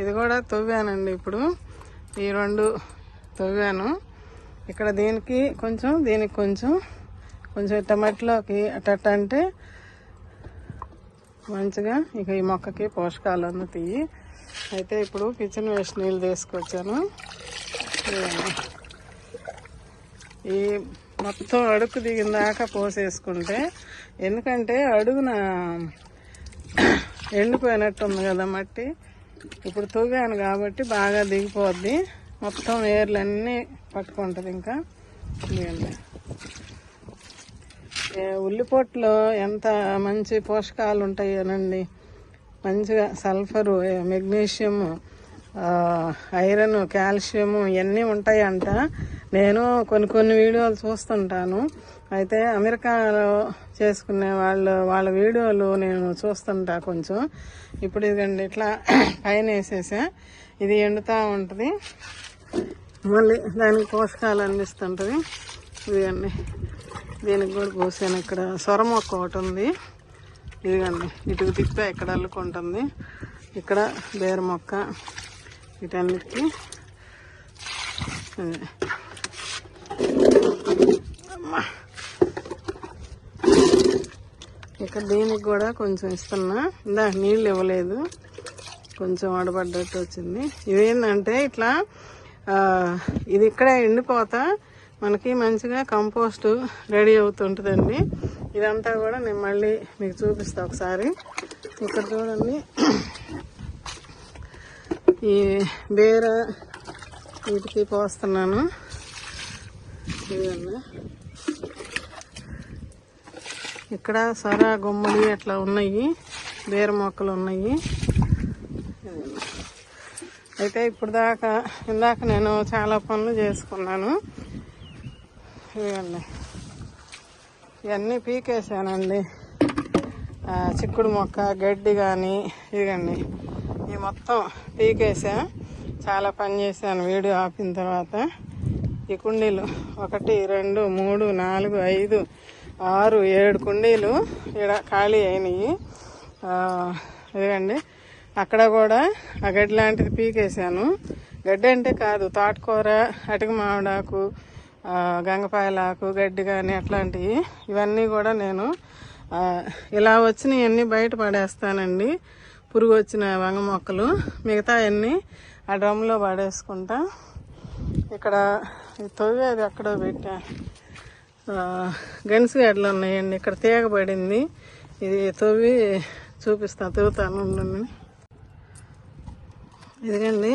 ఇది కూడా తవ్వానండి. ఇప్పుడు ఈ 2 తవ్వాను. ఇక్కడ దీనికి కొంచెం దీనికి కొంచెం ఇట్ట మట్టిలోకి అట్ట అంటే మంచిగా ఇక ఈ మొక్కకి పోషకాలు అందుతాయి. అయితే ఇప్పుడు కిచెన్ వేస్ట్ నీళ్ళు తీసుకొచ్చాను. ఈ మొత్తం అడుగు దిగిన దాకా పోసేసుకుంటే, ఎందుకంటే అడుగున ఎండిపోయినట్టు ఉంది కదా మట్టి. ఇప్పుడు తవ్వాను కాబట్టి బాగా దిగిపోద్ది, మొత్తం వేర్లన్నీ పట్టుకుంటుంది. ఇంకా ఉల్లిపొట్టులో ఎంత మంచి పోషకాలు ఉంటాయోనండి. మంచిగా సల్ఫరు, మెగ్నీషియం, ఐరన్, కాల్షియము ఇవన్నీ ఉంటాయంట. నేను కొన్ని వీడియోలు చూస్తుంటాను. అయితే అమెరికాలో చేసుకునే వాళ్ళ వీడియోలు నేను చూస్తుంటా కొంచెం. ఇప్పుడు ఇదండి ఇట్లా పైన వేసేసా, ఇది ఎండుతూ ఉంటుంది, మళ్ళీ దానికి పోషకాలు అందిస్తుంటుంది. ఇదిగండి, దీనికి కూడా పోసాను. ఇక్కడ సొర మొక్క ఒకటి ఉంది, ఇదిగండి ఇటుకు తిప్పే ఇక్కడ అల్లుకుంటుంది. ఇక్కడ బేర మొక్క, వీటన్నిటికీ ఇక్కడ దీనికి కూడా కొంచెం ఇస్తున్నా. ఇందాక నీళ్ళు ఇవ్వలేదు, కొంచెం అడబడ్డట్టు వచ్చింది. ఇదేంటంటే ఇట్లా ఇది ఇక్కడే ఎండిపోతా మనకి మంచిగా కంపోస్ట్ రెడీ అవుతుంటుందండి. ఇదంతా కూడా నేను మళ్ళీ మీకు చూపిస్తా ఒకసారి. ఇక్కడ చూడండి, ఈ బేర వీటికి పోస్తున్నాను. ఇవన్నీ ఇక్కడ సొర, గుమ్మడి అట్లా ఉన్నాయి, బేర మొక్కలు ఉన్నాయి. అయితే ఇప్పుడు ఇందాక నేను చాలా పనులు చేసుకున్నాను. ఇవన్నీ ఇవన్నీ పీకేసానండి. చిక్కుడు మొక్క, గడ్డి కానీ ఇదిగండి ఈ మొత్తం పీకేసా. చాలా పని చేశాను వీడియో ఆపిన తర్వాత. ఈ కుండీలు 1, 2, 3, 4, 5, 6, 7 కుండీలు ఇక్కడ ఖాళీ అయినాయి. ఇదిగండి అక్కడ కూడా ఆ గడ్డి లాంటిది పీకేసాను. గడ్డి అంటే కాదు, తోటకూర, అటుక మామిడాకు, గంగపాయలాకు గడ్డి కానీ అట్లాంటివి. ఇవన్నీ కూడా నేను ఇలా వచ్చినవన్నీ బయట పడేస్తానండి. పురుగు వచ్చిన వంగ మొక్కలు, మిగతా అన్నీ ఆ డ్రమ్లో పడేసుకుంటా. ఇక్కడ తవ్వేది ఎక్కడో పెట్టా, గెన్సుగడ్డలు ఉన్నాయండి. ఇక్కడ తీగ పడింది, ఇది తవ్వి చూపిస్తా, తవ్వుతాను. ఇదిగండి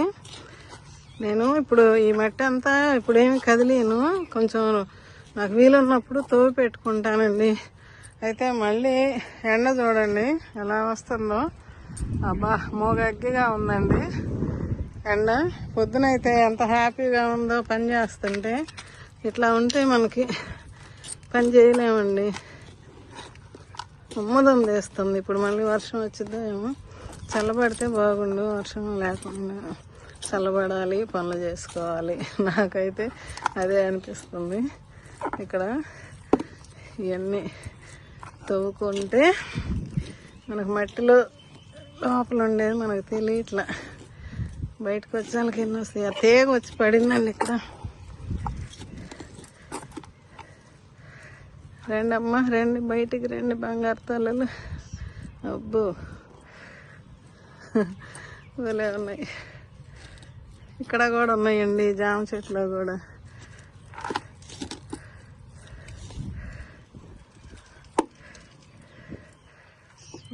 నేను ఇప్పుడు ఈ మట్టి అంతా ఇప్పుడేమి కదిలేను, కొంచెం నాకు వీలున్నప్పుడు తోవి పెట్టుకుంటానండి. అయితే మళ్ళీ ఎండ చూడండి ఎలా వస్తుందో. అబ్బా మోగగ్గిగా ఉందండి ఎండ. పొద్దునైతే ఎంత హ్యాపీగా ఉందో పని చేస్తుంటే. ఇట్లా ఉంటే మనకి పని చేయలేమండి. ఉమ్మదం వేస్తుంది. ఇప్పుడు మళ్ళీ వర్షం వచ్చిద్దో ఏమో. చల్లబడితే బాగుండు, వర్షం లేకుండా చల్లబడాలి, పనులు చేసుకోవాలి. నాకైతే అదే అనిపిస్తుంది. ఇక్కడ ఇవన్నీ తవ్వుకుంటే మనకు మట్టిలో లోపల ఉండేది మనకు తెలియట్లా. బయటకు వచ్చానికి ఎన్ని వస్తాయి. ఆ తీగ వచ్చి పడిందండి ఇక్కడ. రండి అమ్మ, రండి బయటికి రండి బంగారు తల్లులు. అబ్బో భలే ఉన్నాయి. ఇక్కడ కూడా ఉన్నాయండి జామ చెట్లు కూడా.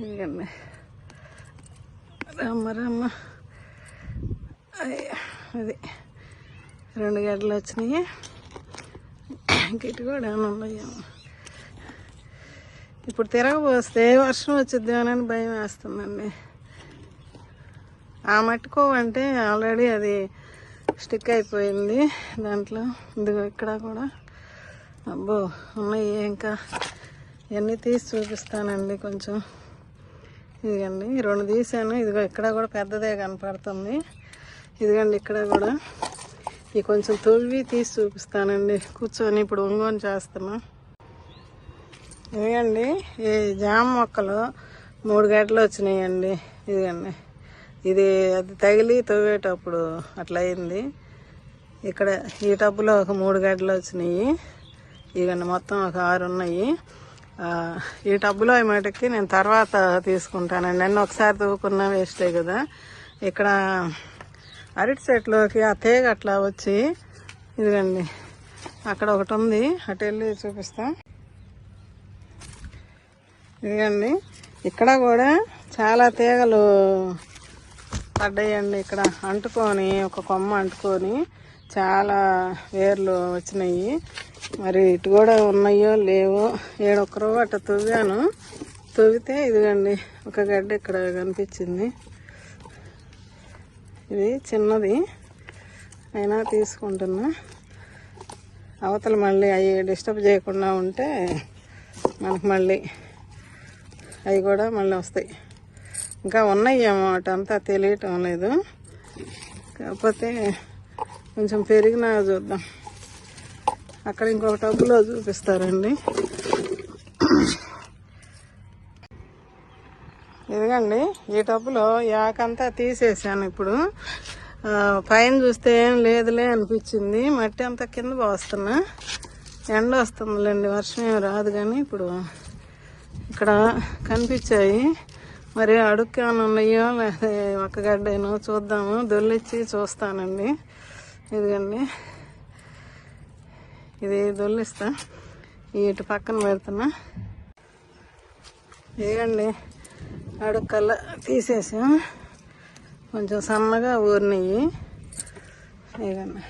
ఇవన్నీ రమ్మ రమ్మ. అది 2 గడ్డలు వచ్చినాయి. ఇంకటి కూడా ఏమైనా ఉన్నాయేమో. ఇప్పుడు తిరగబోస్తే వర్షం వచ్చిద్దామని భయం వేస్తుందండి. ఆ మట్టుకోవంటే ఆల్రెడీ అది స్టిక్ అయిపోయింది దాంట్లో. ఇదిగో ఇక్కడ కూడా అబ్బో ఉన్నాయి. ఇంకా ఇవన్నీ తీసి చూపిస్తానండి కొంచెం. ఇదిగండి 2 తీసాను. ఇదిగో ఇక్కడ కూడా పెద్దదే కనపడుతుంది. ఇదిగండి ఇక్కడ కూడా. ఇవి కొంచెం తవ్వి తీసి చూపిస్తానండి కూర్చొని. ఇప్పుడు ఒంగోని చేస్తున్నా. ఇదిగండి ఈ జామ మొక్కలు 3 గడ్డలు వచ్చినాయండి. ఇదిగండి ఇది అది తగిలి తవ్వేటప్పుడు అట్లా అయింది. ఇక్కడ ఈ టబ్బులో ఒక 3 గడ్డలు వచ్చినాయి. ఇవన్నీ మొత్తం ఒక 6 ఉన్నాయి. ఈ టబ్బులో ఈ మటుకి నేను తర్వాత తీసుకుంటానండి. నన్ను ఒకసారి తవ్వుకున్నా వేస్టే కదా. ఇక్కడ అరటి చెట్లోకి ఆ తీగ అట్లా వచ్చి ఇదిగండి అక్కడ ఒకటి ఉంది. అటు వెళ్ళి చూపిస్తా. ఇదిగండి ఇక్కడ కూడా చాలా తీగలు పడ్డాయండి. ఇక్కడ అంటుకొని ఒక కొమ్మ అంటుకొని చాలా వేర్లు వచ్చినాయి. మరి ఇటు కూడా ఉన్నాయో లేవో. ఏడొక్కరో అట్లా తవ్వాను. తవ్వితే ఇదిగండి ఒక గడ్డ ఇక్కడ కనిపించింది. ఇది చిన్నది అయినా తీసుకుంటున్నా. అవతల మళ్ళీ అవి డిస్టర్బ్ చేయకుండా ఉంటే మనకు మళ్ళీ అవి కూడా మళ్ళీ వస్తాయి. ఇంకా ఉన్నాయేమో అటంతా తెలియటం లేదు. కాకపోతే కొంచెం పెరిగినా చూద్దాం. అక్కడ ఇంకొక టబ్బులో చూపిస్తారండి. ఇదిగండి ఈ టబ్బులో యాకంతా తీసేసాను. ఇప్పుడు పైన చూస్తే ఏం లేదులే అనిపించింది. మట్టి అంతా కింద పోస్తున్నా. ఎండ వస్తుందిలేండి, వర్షం ఏమి రాదు. కానీ ఇప్పుడు ఇక్కడ కనిపించాయి. మరి అడుక్కి ఏమైనా ఉన్నాయో లేదా ఒక్క గడ్డేనో చూద్దాము. దొల్లిచ్చి చూస్తానండి. ఇదిగండి ఇది దొల్లిస్తా. ఇటు పక్కన పెడుతున్నా. ఇదిగండి అడుక్కల్లా తీసేసాం. కొంచెం సన్నగా ఊరినాయి. ఇదిగండి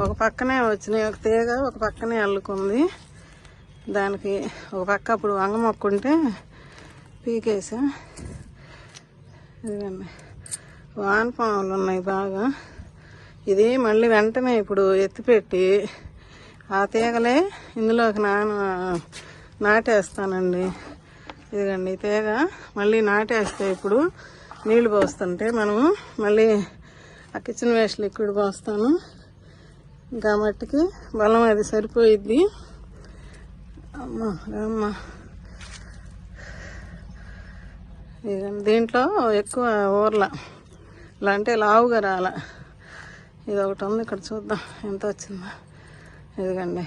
ఒక పక్కనే వచ్చినాయి. ఒక తీగ ఒక పక్కనే అల్లుకుంది. దానికి ఒక పక్క అప్పుడు వంగ మొక్క ఉంటే పీకేసా. ఇదిగండి వానపాములు ఉన్నాయి బాగా. ఇది మళ్ళీ వెంటనే ఇప్పుడు ఎత్తిపెట్టి ఆ తీగలే ఇందులోకి నాటేస్తానండి. ఇదిగండి ఈ తీగ మళ్ళీ నాటేస్తే ఇప్పుడు నీళ్లు పోస్తుంటే మనము మళ్ళీ ఆ కిచెన్ వేస్ట్ లిక్విడ్ పోస్తాను. ఇంకా మట్టికి బలం అది సరిపోయిద్ది. అమ్మ అమ్మ ఇదండి దీంట్లో ఎక్కువ ఊర్ల ఇలా అంటే లావుగా రాల. ఇది ఒకటి ఉంది ఇక్కడ చూద్దాం ఎంత వచ్చిందో. ఇదిగండి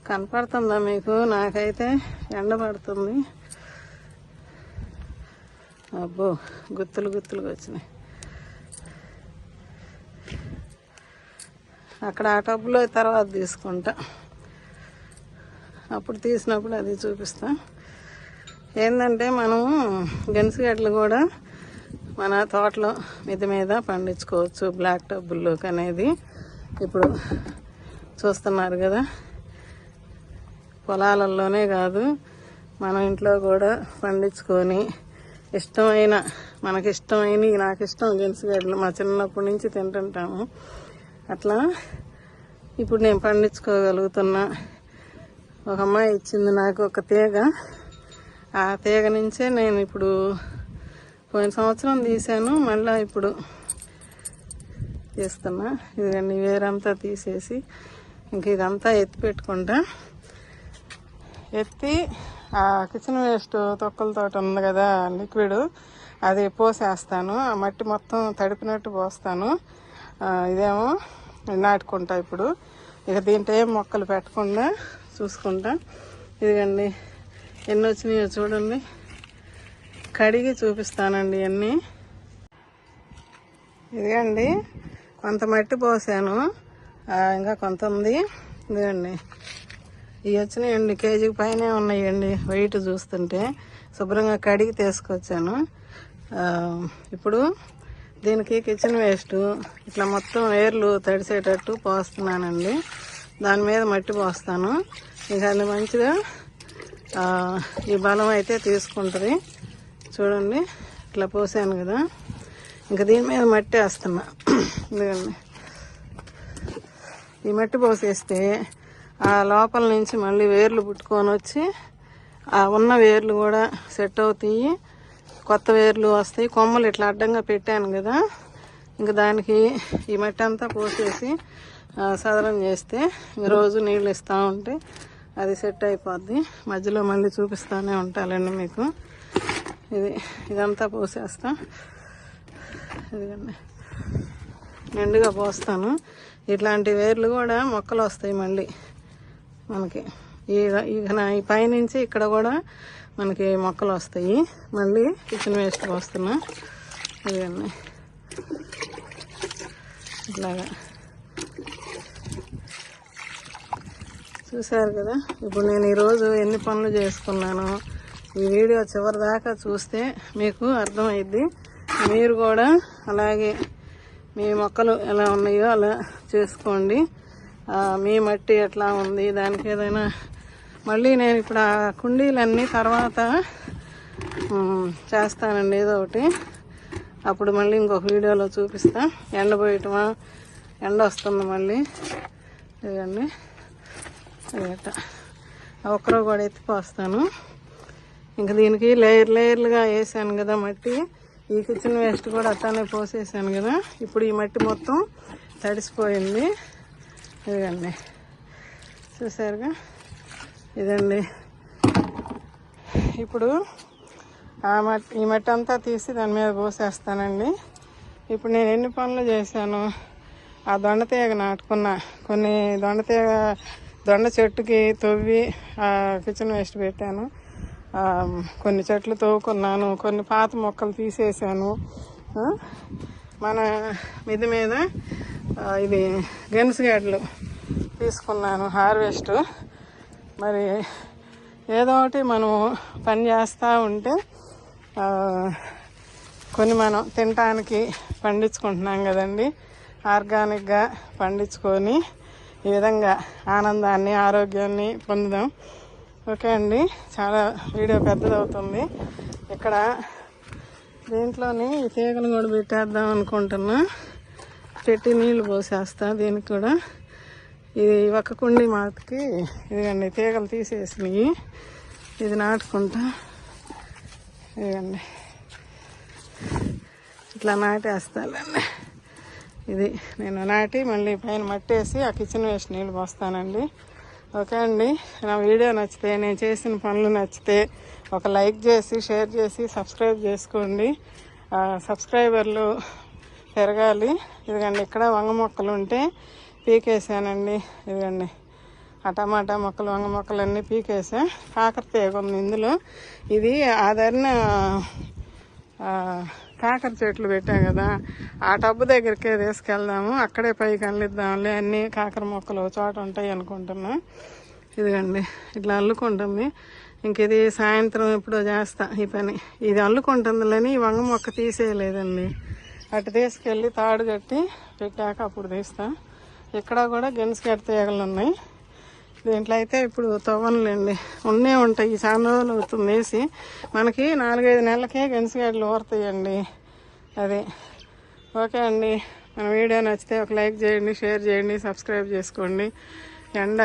కనపడుతుందా మీకు? నాకైతే ఎండ పడుతుంది. అబ్బో గుత్తులు గుత్తులుగా వచ్చినాయి. అక్కడ ఆ టబ్బులో తర్వాత తీసుకుంటా. అప్పుడు తీసినప్పుడు అది చూపిస్తా. ఏంటంటే మనము గెనుసుగడ్డలు కూడా మన తోటలో మిద్ది మీద పండించుకోవచ్చు బ్లాక్ టబ్బుల్లోకి అనేది ఇప్పుడు చూస్తున్నారు కదా. పొలాలలోనే కాదు మన ఇంట్లో కూడా పండించుకొని మనకి ఇష్టమైన నాకు ఇష్టం గెనుసుగడ్డలు, మా చిన్నప్పటి నుంచి తింటుంటాము. అట్లా ఇప్పుడు నేను పండించుకోగలుగుతున్నా. ఒక అమ్మాయి ఇచ్చింది నాకు ఒక తీగ, ఆ తీగ నుంచే నేను ఇప్పుడు పోయిన సంవత్సరం తీసాను, మళ్ళీ ఇప్పుడు తీస్తున్నా. ఇదిగండి వేరంతా తీసేసి ఇంక ఇదంతా ఎత్తి పెట్టుకుంటా. ఎత్తి ఆ కిచెన్ వేస్ట్ తొక్కలతో ఉంది కదా లిక్విడ్, అది పోసేస్తాను. ఆ మట్టి మొత్తం తడిపినట్టు పోస్తాను. ఇదేమో నాటుకుంటా ఇప్పుడు. ఇక దీంట్లో ఏం మొక్కలు పెట్టకుండా చూసుకుంటా. ఇదిగండి ఎన్ని వచ్చినాయో చూడండి, కడిగి చూపిస్తానండి అన్నీ. ఇదిగండి కొంత మట్టి పోసాను, ఇంకా కొంత ఉంది. ఇదిగండి ఇవి వచ్చినాయండి, కేజీకి పైనే ఉన్నాయండి వెయిట్ చూస్తుంటే. శుభ్రంగా కడిగి తీసుకొచ్చాను. ఇప్పుడు దీనికి కిచెన్ వేస్ట్ ఇట్లా మొత్తం వేర్లు తడిసేటట్టు పోస్తున్నానండి. దాని మీద మట్టి పోస్తాను. ఇంకా అది మంచిగా ఈ బలం అయితే తీసుకుంటుంది. చూడండి ఇట్లా పోసాను కదా, ఇంకా దీని మీద మట్టి వేస్తున్నా. ఎందుకండి ఈ మట్టి పోసేస్తే ఆ లోపల నుంచి మళ్ళీ వేర్లు పుట్టుకొని వచ్చి ఆ ఉన్న వేర్లు కూడా సెట్ అవుతాయి, కొత్త వేర్లు వస్తాయి. కొమ్మలు ఇట్లా అడ్డంగా పెట్టాను కదా, ఇంకా దానికి ఈ మట్టి అంతా పోసేసి సదరం చేస్తే రోజు నీళ్ళు ఇస్తూ ఉంటే అది సెట్ అయిపోద్ది. మధ్యలో మళ్ళీ చూపిస్తూనే ఉంటానండి మీకు. ఇదంతా పోసేస్తా. ఇదిగండి నిండుగా పోస్తాను. ఇట్లాంటి వేర్లు కూడా మొక్కలు వస్తాయి మళ్ళీ మనకి. ఈ పైనుంచి ఇక్కడ కూడా మనకి మొక్కలు వస్తాయి. మళ్ళీ కిచెన్ వేస్ట్ పోస్తున్నా. ఇదిగండి ఇట్లాగా చూశారు కదా. ఇప్పుడు నేను ఈరోజు ఎన్ని పనులు చేసుకున్నాను, ఈ వీడియో చివరి దాకా చూస్తే మీకు అర్థమైద్ది. మీరు కూడా అలాగే మీ మొక్కలు ఎలా ఉన్నాయో అలా చేసుకోండి. మీ మట్టి ఎట్లా ఉంది, దానికి ఏదైనా మళ్ళీ నేను ఇప్పుడు ఆ కుండీలన్నీ తర్వాత చేస్తానండి ఏదో ఒకటి. అప్పుడు మళ్ళీ ఇంకొక వీడియోలో చూపిస్తా. ఎండబోయటమా, ఎండ వస్తుంది మళ్ళీ. ఇదండి అదేట ఒక్కరో కూడా ఎత్తిపోస్తాను. ఇంకా దీనికి లేయర్లుగా వేసాను కదా మట్టి. ఈ కిచెన్ వేస్ట్ కూడా అట్లానే పోసేసాను కదా. ఇప్పుడు ఈ మట్టి మొత్తం తడిసిపోయింది. ఇదండి చూసారుగా. ఇదండి ఇప్పుడు ఈ మట్టి అంతా తీసి దాని మీద పోసేస్తానండి. ఇప్పుడు నేను ఎన్ని పనులు చేశాను. ఆ దొండతీగ నాటుకున్నా, కొన్ని దొండ చెట్టుకి తవ్వి కిచెన్ వేస్ట్ పెట్టాను. కొన్ని చెట్లు తవ్వుకున్నాను, కొన్ని పాత మొక్కలు తీసేసాను. మన మిద్ది మీద ఇది గెనుసుగడ్డలు తీసుకున్నాను హార్వెస్ట్. మరి ఏదో ఒకటి మనం పని చేస్తూ ఉంటే కొన్ని మనం తినటానికి పండించుకుంటున్నాం కదండి. ఆర్గానిక్గా పండించుకొని ఈ విధంగా ఆనందాన్ని, ఆరోగ్యాన్ని పొందుదాం. ఓకే అండి, చాలా వీడియో పెద్దదవుతుంది. ఇక్కడ దీంట్లోని ఈ తీగలు కూడా పెట్టేద్దాం అనుకుంటున్నా. పెట్టి నీళ్లు పోసేస్తా దీనికి కూడా. ఇది ఒక కుండి మాతకి ఇదిగండి తీగలు తీసేసినాయి. ఇది నాటుకుంటా. ఇదిగండి ఇట్లా నాటేస్తానండి. ఇది నేను నాటి మళ్ళీ పైన మట్టేసి ఆ కిచెన్ వేస్ట్ నీళ్ళు పోస్తానండి. ఓకే అండి, నా వీడియో నచ్చితే, నేను చేసిన పనులు నచ్చితే ఒక లైక్ చేసి, షేర్ చేసి, సబ్స్క్రైబ్ చేసుకోండి. సబ్స్క్రైబర్లు పెరగాలి. ఇదిగండి ఇక్కడ వంగ మొక్కలు ఉంటే పీకేసానండి. ఇదిగండి ఆ టమాటా మొక్కలు, వంగ మొక్కలు అన్నీ పీకేసా. కాకర తీగ ఉంది ఇందులో. ఇది ఆదరణ కాకర చెట్లు పెట్టా కదా, ఆ టబ్బు దగ్గరికే తీసుకెళ్దాము, అక్కడే పైకి అల్లిద్దాంలే. అన్నీ కాకర మొక్కలు చోట ఉంటాయి అనుకుంటున్నా. ఇదిగండి ఇట్లా అల్లుకుంటుంది. ఇంక ఇది సాయంత్రం ఎప్పుడో చేస్తా ఈ పని. ఇది అల్లుకుంటుందిలని ఈ వంగ మొక్క తీసేయలేదండి. అటు తీసుకెళ్ళి తాడు కట్టి పెట్టాక అప్పుడు తీస్తా. ఇక్కడ కూడా గెన్సిగడ్డ తీగలు ఉన్నాయి. దీంట్లో అయితే ఇప్పుడు తవ్వనులేండి, ఉన్నే ఉంటాయి. ఈ చాలా రోజులు అవుతుంది వేసి. మనకి 4-5 నెలలకే గెన్సిగడ్డలు ఊరుతాయండి. అదే ఓకే అండి. మన వీడియో నచ్చితే ఒక లైక్ చేయండి, షేర్ చేయండి, సబ్స్క్రైబ్ చేసుకోండి. ఎండ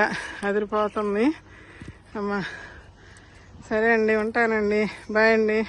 అదిరిపోతుంది అమ్మా. సరే అండి, ఉంటానండి. బాయ్ అండి.